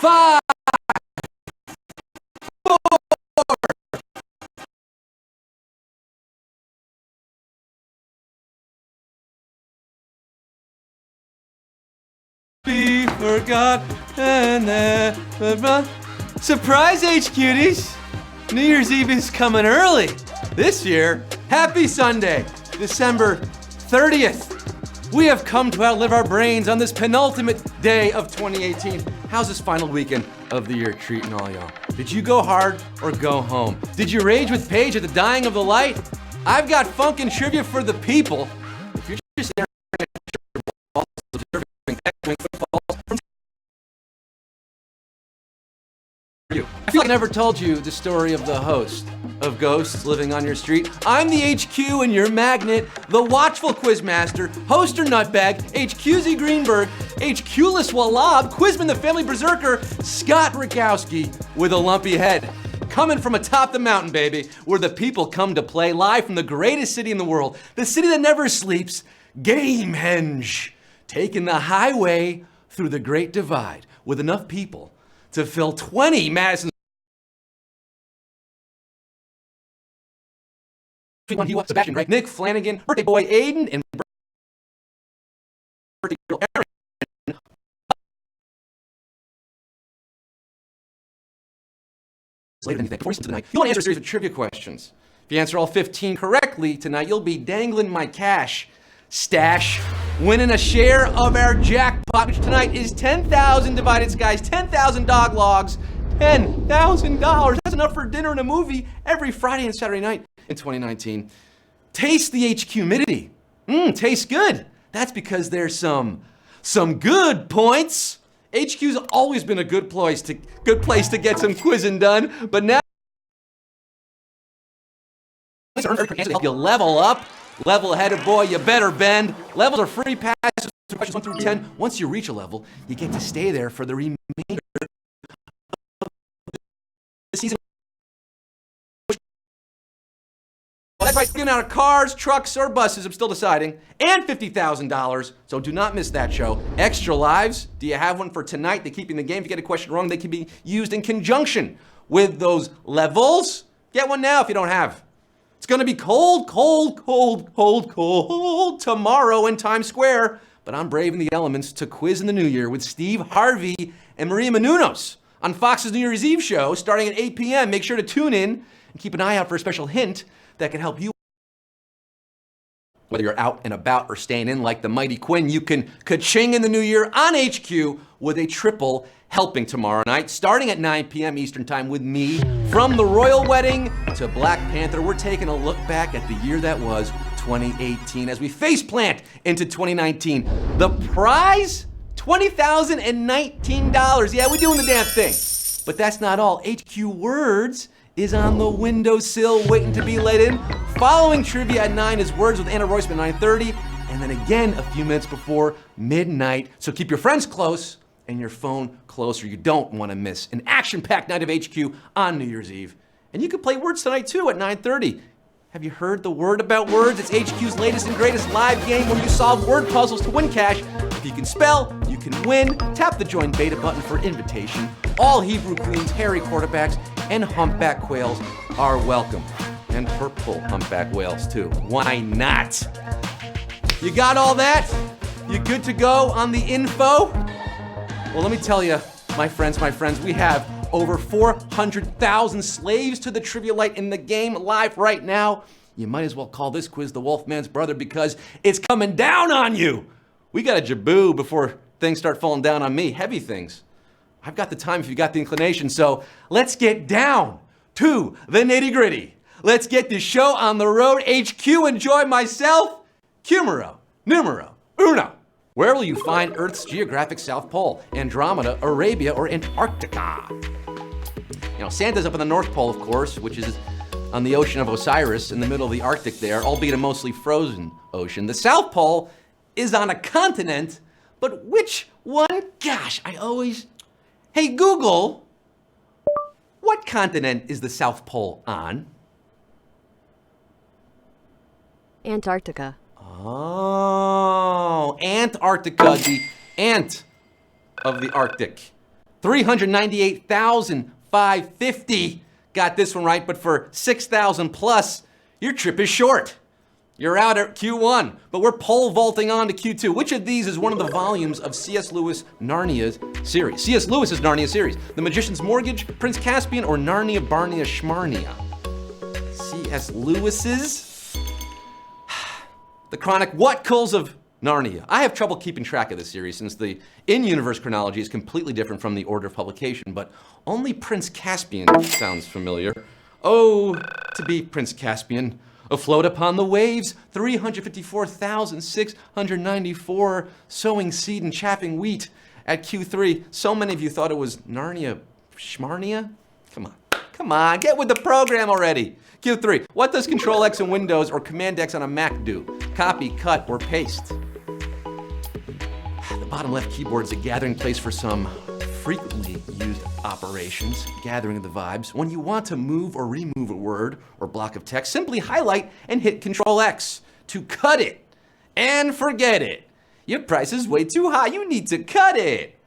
5, 4. Be forgotten. Surprise, H-Cuties! New Year's Eve is coming early. This year, happy Sunday, December 30th. We have come to outlive our brains on this penultimate day of 2018. How's this final weekend of the year treating all y'all? Did you go hard or go home? Did you rage with Paige at the dying of the light? I've got funk and trivia for the people. If you're just staring at your balls, observing footballs from you. I feel like I never told you the story of the host of ghosts living on your street. I'm the HQ and your magnet, the watchful quizmaster, hoster nutbag, HQZ Greenberg, HQless Wallab, Quizman the family berserker, Scott Rogowsky with a lumpy head. Coming from atop the mountain, baby, where the people come to play, live from the greatest city in the world, the city that never sleeps, Gamehenge. Taking the highway through the Great Divide with enough people to fill 20 Madison Sebastian, right? Nick Flanagan, birthday boy Aiden, and birthday girl Erin. Later than before we sleep tonight, you'll want to answer a series of trivia questions. If you answer all 15 correctly tonight, you'll be dangling my cash stash, winning a share of our jackpot, which tonight is 10,000 divided skies, 10,000 dog logs, $10,000. That's enough for dinner and a movie every Friday and Saturday night in 2019. Taste the HQ humidity. Tastes good. That's because there's some good points. HQ's always been a good place to get some quizzing done, but now you level up, level-headed boy, you better bend. Levels are free passes through questions 1 through 10. Once you reach a level, you get to stay there for the remainder of the season. That's right, getting out of cars, trucks, or buses, I'm still deciding, and $50,000, so do not miss that show. Extra lives, do you have one for tonight? They're keeping the game. If you get a question wrong, they can be used in conjunction with those levels. Get one now if you don't have. It's gonna be cold tomorrow in Times Square, but I'm braving the elements to quiz in the new year with Steve Harvey and Maria Menounos on Fox's New Year's Eve show starting at 8 p.m. Make sure to tune in and keep an eye out for a special hint that can help you. Whether you're out and about or staying in like the mighty Quinn, you can ka-ching in the new year on HQ with a triple helping tomorrow night, starting at 9 p.m. Eastern Time with me. From the royal wedding to Black Panther, we're taking a look back at the year that was 2018 as we faceplant into 2019. The prize? $20,019. Yeah, we're doing the damn thing. But that's not all. HQ Words is on the windowsill waiting to be let in. Following trivia at 9 is Words with Anna Royceman at 9:30, and then again a few minutes before midnight. So keep your friends close and your phone closer. You don't want to miss an action-packed night of HQ on New Year's Eve. And you can play Words tonight too at 9:30. Have you heard the word about words? It's HQ's latest and greatest live game where you solve word puzzles to win cash. If you can spell, you can win. Tap the join beta button for invitation. All Hebrew queens, hairy quarterbacks, and humpback quails are welcome. And purple humpback whales too. Why not? You got all that? You good to go on the info? Well, let me tell you, my friends, we have over 400,000 slaves to the trivia light in the game live right now. You might as well call this quiz the Wolfman's brother because it's coming down on you. We got a jaboo before things start falling down on me, heavy things. I've got the time if you got the inclination, so let's get down to the nitty-gritty. Let's get this show on the road. HQ, enjoy myself. Numero uno. Where will you find Earth's geographic South Pole? Andromeda, Arabia, or Antarctica? You know, Santa's up in the North Pole, of course, which is on the ocean of Osiris in the middle of the Arctic there, albeit a mostly frozen ocean. The South Pole is on a continent, but which one? Gosh, Hey, Google, what continent is the South Pole on? Antarctica. Oh, Antarctica, the ant of the Arctic. 398,550 got this one right, but for 6,000 plus, your trip is short. You're out at Q1, but we're pole vaulting on to Q2. Which of these is one of the volumes of C.S. Lewis' Narnia series? C.S. Lewis's Narnia series. The Magician's Mortgage, Prince Caspian, or Narnia Barnia Schmarnia? C.S. Lewis's The Chronic What Culls of Narnia. I have trouble keeping track of this series since the in-universe chronology is completely different from the order of publication, but only Prince Caspian sounds familiar. Oh, to be Prince Caspian, afloat upon the waves, 354,694, sowing seed and chaffing wheat at Q3. So many of you thought it was Narnia Schmarnia? Come on, get with the program already. Q3, what does Control X in Windows or Command X on a Mac do? Copy, cut, or paste? The bottom left keyboard is a gathering place for some frequently used operations, gathering the vibes. When you want to move or remove a word or block of text, simply highlight and hit Control X to cut it and forget it. Your price is way too high. You need to cut it.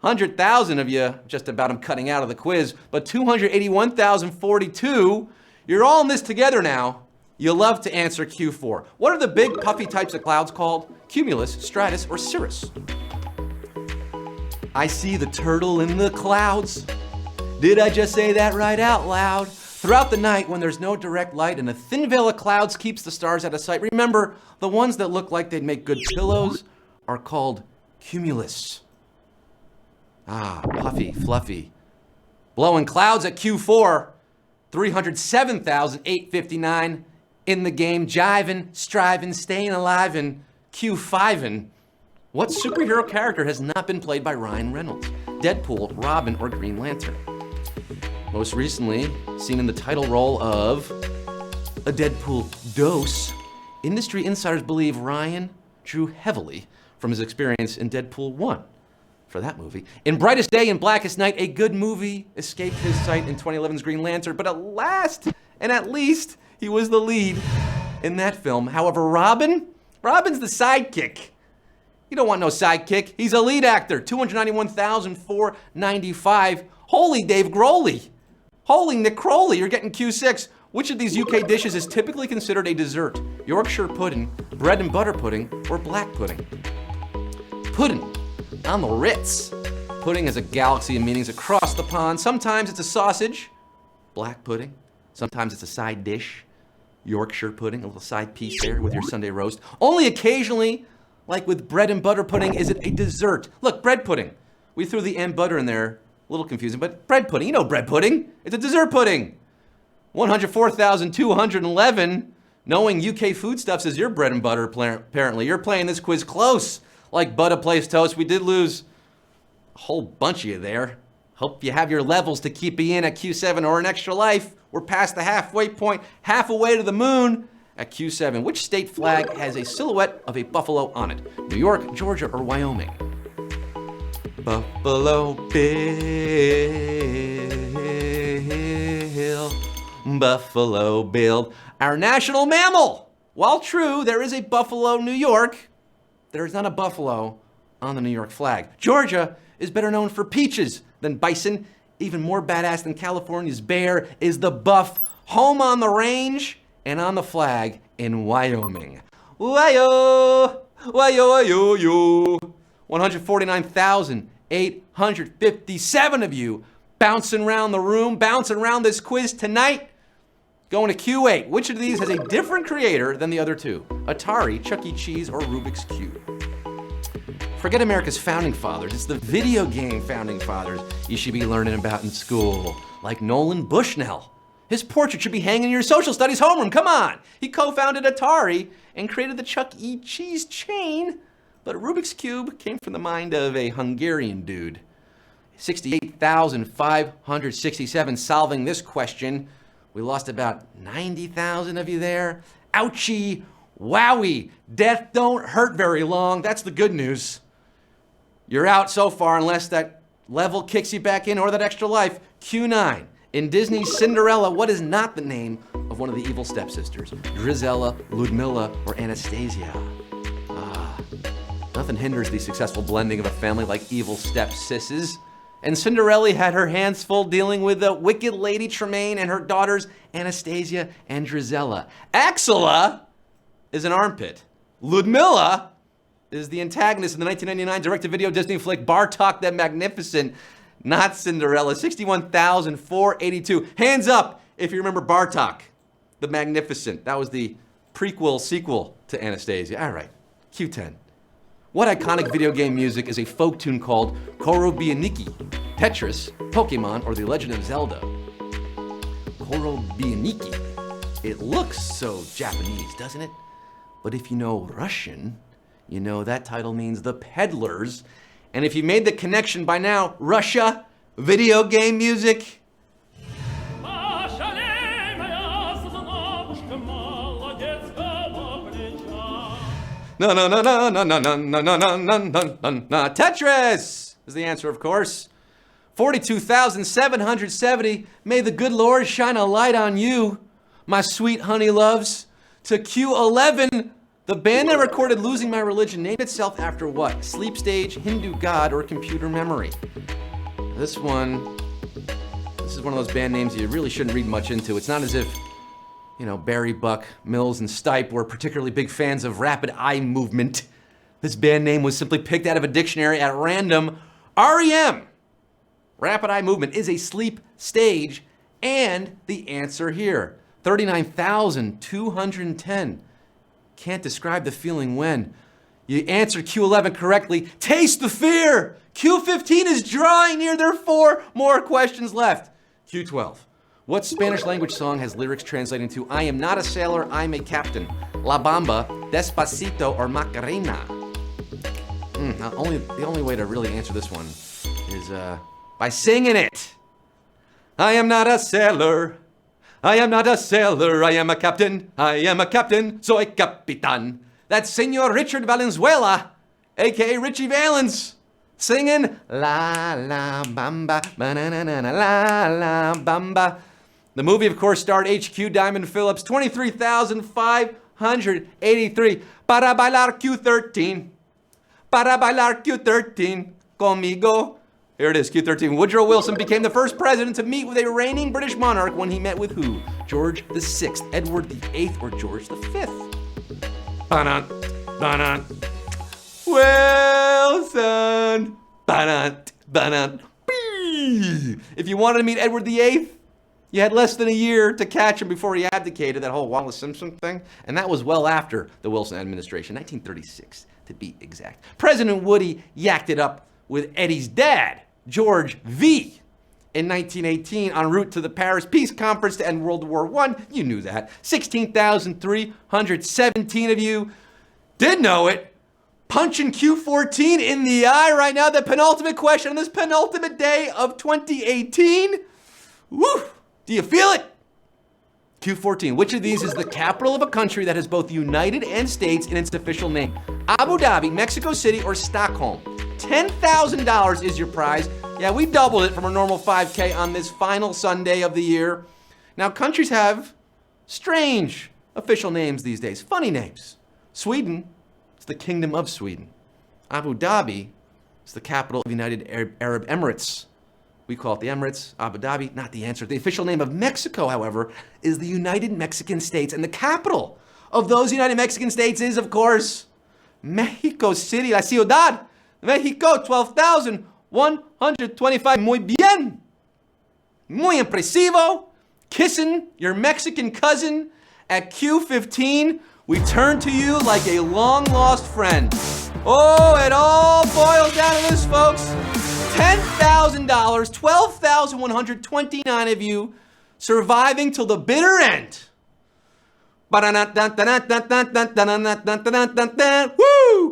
100,000 of you just about am cutting out of the quiz, but 281,042, you're all in this together now. You love to answer Q4. What are the big puffy types of clouds called? Cumulus, stratus, or cirrus? I see the turtle in the clouds. Did I just say that right out loud? Throughout the night, when there's no direct light and a thin veil of clouds keeps the stars out of sight, remember, the ones that look like they'd make good pillows are called cumulus. Ah, puffy, fluffy. Blowing clouds at Q4, 307,859 in the game, jiving, striving, staying alive, and Q5ing. What superhero character has not been played by Ryan Reynolds? Deadpool, Robin, or Green Lantern? Most recently, seen in the title role of a Deadpool dose, industry insiders believe Ryan drew heavily from his experience in Deadpool 1 for that movie. In Brightest Day and Blackest Night, a good movie escaped his sight in 2011's Green Lantern, but at last and at least he was the lead in that film. However, Robin's the sidekick. You don't want no sidekick. He's a lead actor. 291,495. Holy Dave Grohl. Holy Nick Crowley, you're getting Q6. Which of these UK dishes is typically considered a dessert? Yorkshire pudding, bread and butter pudding, or black pudding? Pudding on the Ritz. Pudding has a galaxy of meanings across the pond. Sometimes it's a sausage, black pudding. Sometimes it's a side dish, Yorkshire pudding, a little side piece there with your Sunday roast. Only occasionally, like with bread and butter pudding, is it a dessert. Look, bread pudding. We threw the and butter in there. A little confusing, but bread pudding, you know bread pudding. It's a dessert pudding. 104,211. Knowing UK foodstuffs is your bread and butter, apparently. You're playing this quiz close. Like Butter Place Toast, we did lose a whole bunch of you there. Hope you have your levels to keep you in at Q7 or an extra life. We're past the halfway point, half away to the moon at Q7. Which state flag has a silhouette of a buffalo on it? New York, Georgia, or Wyoming? Buffalo Bill, Buffalo Bill, our national mammal. While true, there is a Buffalo, New York, there is not a buffalo on the New York flag. Georgia is better known for peaches than bison. Even more badass than California's bear is the buff, home on the range and on the flag in Wyoming. Why-yo, why-yo, yo, yo. 149,857 of you bouncing around the room, bouncing around this quiz tonight. Going to Q8. Which of these has a different creator than the other two? Atari, Chuck E. Cheese, or Rubik's Cube? Forget America's founding fathers. It's the video game founding fathers you should be learning about in school, like Nolan Bushnell. His portrait should be hanging in your social studies homeroom. Come on. He co-founded Atari and created the Chuck E. Cheese chain. But Rubik's Cube came from the mind of a Hungarian dude. 68,567 solving this question. We lost about 90,000 of you there. Ouchie, wowie. Death don't hurt very long. That's the good news. You're out so far unless that level kicks you back in or that extra life. Q9. In Disney's Cinderella, what is not the name of one of the evil stepsisters? Drizella, Ludmilla, or Anastasia? Nothing hinders the successful blending of a family like evil step-sisses. And Cinderella had her hands full dealing with the wicked Lady Tremaine and her daughters Anastasia and Drizella. Axela is an armpit. Ludmilla is the antagonist in the 1999 direct-to-video Disney flick Bartok the Magnificent, not Cinderella. 61,482. Hands up if you remember Bartok the Magnificent. That was the prequel sequel to Anastasia. All right, Q10. What iconic video game music is a folk tune called Korobianiki, Tetris, Pokemon, or The Legend of Zelda? Korobianiki. It looks so Japanese, doesn't it? But if you know Russian, you know that title means The Peddlers. And if you made the connection by now, Russia, video game music. No, no, no, no, no, no, no, no, no, no, no, no, no. Tetris is the answer, of course. 42,770. May the good Lord shine a light on you, my sweet honey loves. To Q11, the band that recorded Losing My Religion named itself after what? Sleep stage, Hindu god, or computer memory? This is one of those band names you really shouldn't read much into. It's not as if, you know, Barry, Buck, Mills, and Stipe were particularly big fans of rapid eye movement. This band name was simply picked out of a dictionary at random. REM, rapid eye movement, is a sleep stage, and the answer here, 39,210. Can't describe the feeling when you answer Q11 correctly. Taste the fear! Q15 is drawing near. There are 4 more questions left. Q12. What Spanish language song has lyrics translating to I am not a sailor, I'm a captain? La Bamba, Despacito, or Macarena? The only way to really answer this one is by singing it. I am not a sailor. I am not a sailor. I am a captain. I am a captain. Soy capitan. That's Senor Richard Valenzuela, a.k.a. Richie Valens, singing La La Bamba, ba-na-na-na-na, La La Bamba. The movie, of course, starred HQ Diamond Phillips, 23,583. Para bailar Q13. Para bailar Q13. Conmigo. Here it is, Q13. Woodrow Wilson became the first president to meet with a reigning British monarch when he met with who? George VI, Edward VIII, or George V? Banan, banan. Wilson. Banan, banan. If you wanted to meet Edward VIII, you had less than a year to catch him before he abdicated, that whole Wallace Simpson thing. And that was well after the Wilson administration, 1936 to be exact. President Woody yacked it up with Eddie's dad, George V, in 1918 en route to the Paris Peace Conference to end World War I. You knew that. 16,317 of you did know it. Punching Q14 in the eye right now. The penultimate question on this penultimate day of 2018. Woo! Do you feel it? Q14. Which of these is the capital of a country that has both united and states in its official name? Abu Dhabi, Mexico City, or Stockholm? $10,000 is your prize. Yeah, we doubled it from our normal 5K on this final Sunday of the year. Now, countries have strange official names these days, funny names. Sweden, it's the Kingdom of Sweden. Abu Dhabi is the capital of the United Arab Emirates. We call it the Emirates. Abu Dhabi, not the answer. The official name of Mexico, however, is the United Mexican States. And the capital of those United Mexican States is, of course, Mexico City, la ciudad. Mexico, 12,125. Muy bien. Muy impresivo. Kissing your Mexican cousin at Q15. We turn to you like a long-lost friend. Oh, it all boils down to this, folks. $10,000, 12,129 of you surviving till the bitter end. Woo!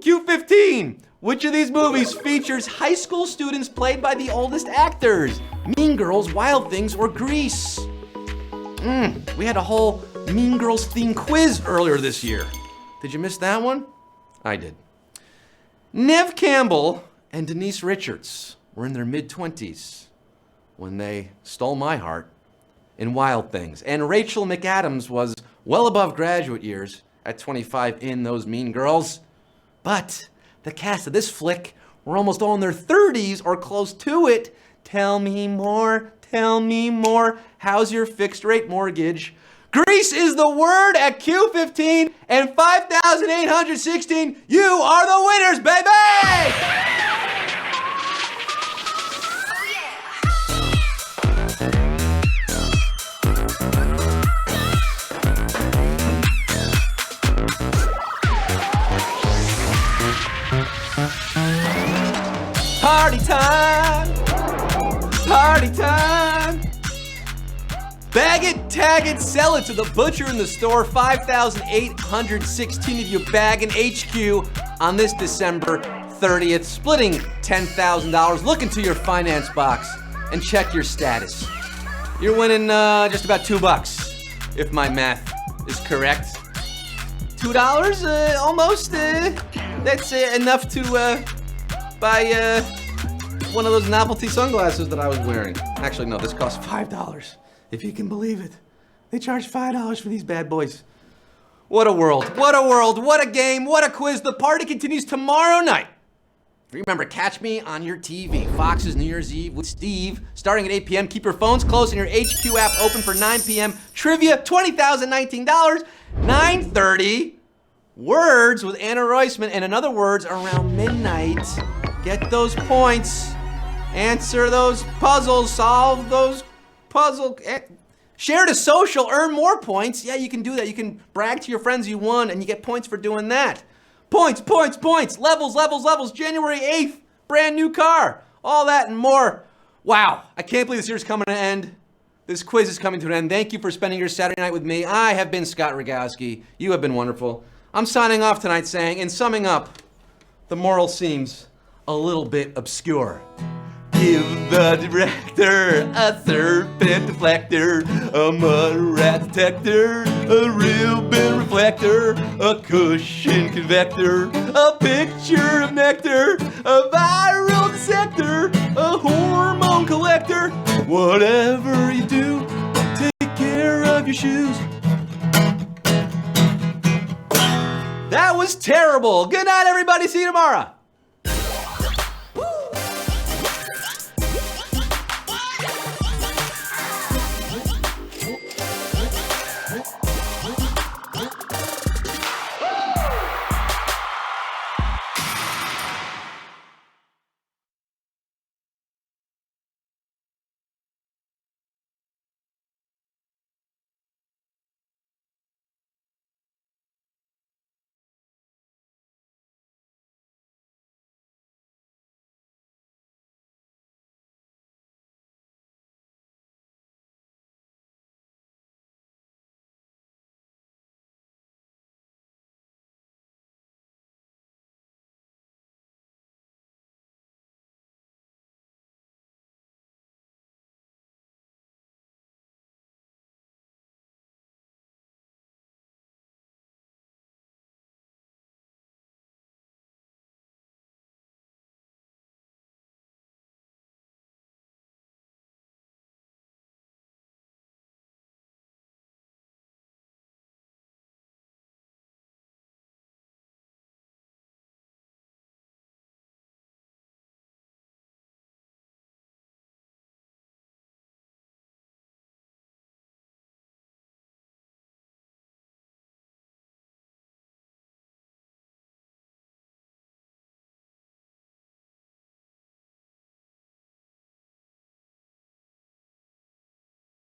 Q15. Which of these movies features high school students played by the oldest actors? Mean Girls, Wild Things, or Grease? We had a whole Mean Girls themed quiz earlier this year. Did you miss that one? I did. Nev Campbell and Denise Richards were in their mid-20s when they stole my heart in Wild Things. And Rachel McAdams was well above graduate years at 25 in those Mean Girls. But the cast of this flick were almost all in their 30s or close to it. Tell me more, tell me more. How's your fixed rate mortgage? Greece is the word at Q15 and 5,816. You are the winners, baby! Party time! Party time! Bag it, tag it, sell it to the butcher in the store. 5,816 of you bagging HQ on this December 30th, splitting $10,000. Look into your finance box and check your status. You're winning just about $2, if my math is correct. $2, almost. That's enough to buy one of those novelty sunglasses that I was wearing. Actually, no, this costs $5, if you can believe it. They charge $5 for these bad boys. What a world, what a world, what a game, what a quiz. The party continues tomorrow night. Remember, catch me on your TV. Fox's New Year's Eve with Steve, starting at 8 p.m. Keep your phones closed and your HQ app open for 9 p.m. Trivia, $20,019. 9:30, words with Anna Roisman, and in other words, around midnight. Get those points. Answer those puzzles, solve those puzzles. Share to social, earn more points. Yeah, you can do that. You can brag to your friends you won, and you get points for doing that. Points, points, points. Levels, levels, levels. January 8th, brand new car. All that and more. Wow, I can't believe this year's coming to an end. This quiz is coming to an end. Thank you for spending your Saturday night with me. I have been Scott Rogowsky. You have been wonderful. I'm signing off tonight saying, in summing up, the moral seems a little bit obscure. Give the director a serpent deflector, a mud rat detector, a ribbon reflector, a cushion convector, a picture of nectar, a viral dissector, a hormone collector. Whatever you do, take care of your shoes. That was terrible. Good night, everybody. See you tomorrow.